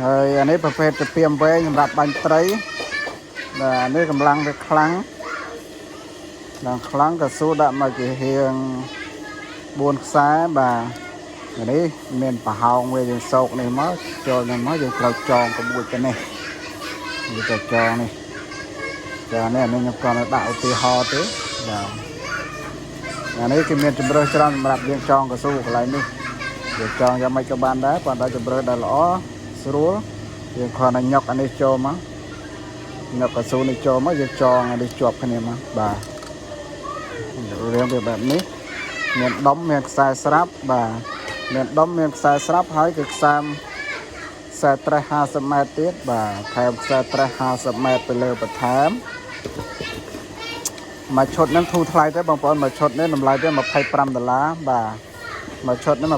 ហើយអានេះប្រភេទទៅពីមវែងសម្រាប់បាញ់ត្រីបាទនេះកម្លាំងវាខ្លាំងដល់ខ្លាំងក៏ស៊ូដាក់មកជាហៀង4ខ្សែបាទនេះមានប្រហោងវាយើងសោកនេះមកចូលនេះមកយើងត្រូវចងក្បួចទៅនេះវាទៅចងនេះចានេះខ្ញុំគាត់ដាក់ឧទាហរណ៍ទេបាទអានេះគឺមានជំរើសច្រើនសម្រាប់យើងចងកស៊ូកន្លែងនេះយើងចងយ៉ាងម៉េចក៏បានដែរប៉ុន្តែជំរើសដែលល្អស្រួលយើងគ្រាន់តែញុកអានេះចូលមកញុកកស៊ូនេះចូលមកយើងចងអានេះជាប់គ្នាមកបាទរៀងវាបែបនេះមានដុំមានខ្សែស្រាប់បាទមានដុំមានខ្សែស្រាប់ហើយគឺខ្សែត្រេះ50ម៉ែត្រទៀតបាទថែមខ្សែត្រេះ50ម៉ែត្រទៅលើបន្ថែមមួយឈុតហ្នឹងធូរថ្លៃទេបងប្អូនមួយឈុតនេះតម្លៃវា$25បាទមួយឈុតនេះ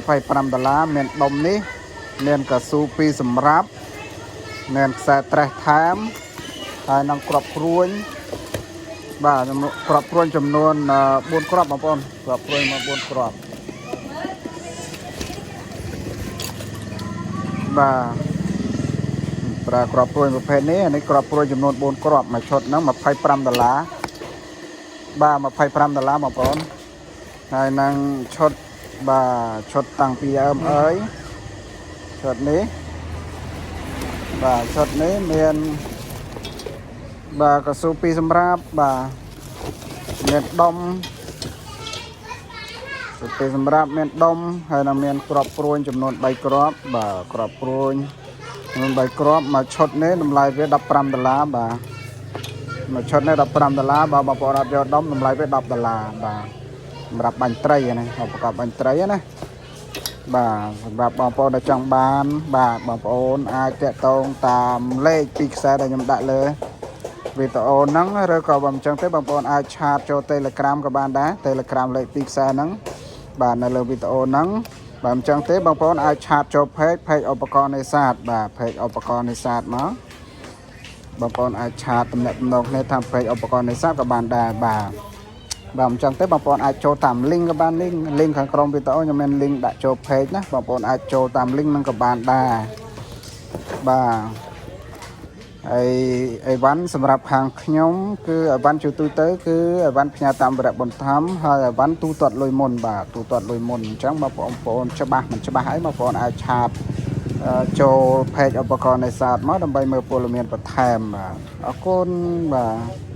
$25មានដុំនេះមានកស៊ូ2សម្រាប់មានខ្សែត្រេះថែមហើយនឹងគ្រាប់ព្រួញបាទគ្រាប់ព្រួញចំនួន4គ្រាប់បងប្អូនគ្រាប់ព្រួញមក4គ្រាប់បាទប្រើគ្រាប់ព្រួយប្រភេទនេះអានេះគ្រាប់ព្រួយចំនួន4គ្រាប់មួយឈុតហ្នឹង$25បាទ$25បងប្អូនហើយនឹងឈុតបាទឈុតតាំងពីអើមអើយឈុតនេះបាទឈុតនេះមានបាទកស៊ូ2សម្រាប់បាទមានដុំទៅសម្រាប់មានដុំហើយនឹងមានគ្រាប់ព្រួញចំនួន3គ្រាប់បាទគ្រាប់ព្រួញចំនួន3គ្រាប់មួយឈុតនេះតម្លៃវា$15បាទមួយឈុតនេះ$15បើបងប្អូនអត់យកដុំតម្លៃវា$10បាទសម្រាប់បាញ់ត្រីណាឧបករណ៍បាញ់ត្រីណាបាទសម្រាប់បងប្អូនដែលចង់បានបាទបងប្អូនអាចតាក់ទងតាមលេខ2ខ្សែដែលខ្ញុំដាក់លើវីដេអូហ្នឹងឬក៏បើមិនចឹងទេបងប្អូនអាចឆាតចូល Telegram ក៏បានដែរ Telegram លេខ2ខ្សែហ្នឹងបាទនៅលើវីដេអូហ្នឹងបើមិនចឹងទេបងប្អូនអាចឆាតចូល page ឧបករណ៍នេសាទបាទ page ឧបករណ៍នេសាទមកបងប្អូនអាចឆាតទំនាក់ទំនងគ្នាតាម page ឧបករណ៍នេសាទក៏បានដែរបាទបើមិនចឹងទេបងប្អូនអាចចូលតាម link ក៏បាន link ខាងក្រោមវីដេអូខ្ញុំមាន link ដាក់ចូល page ណាបងប្អូនអាចចូលតាម link ហ្នឹងក៏បានដែរបាទហើយអីវ៉ាន់សម្រាប់ខាងខ្ញុំគឺអីវ៉ាន់ជួយទូទៅគឺអីវ៉ាន់ផ្ញើតាមវរៈបន្ថែមហើយអីវ៉ាន់ទូទាត់លុយមុនបាទទូទាត់លុយមុនអញ្ចឹងបងប្អូនច្បាស់មិនច្បាស់អីបងប្អូនអាចឆាតចូល page ឧបករណ៍នេសាទមកដើម្បីមើលព័ត៌មានបន្ថែមបាទអរគុណបាទ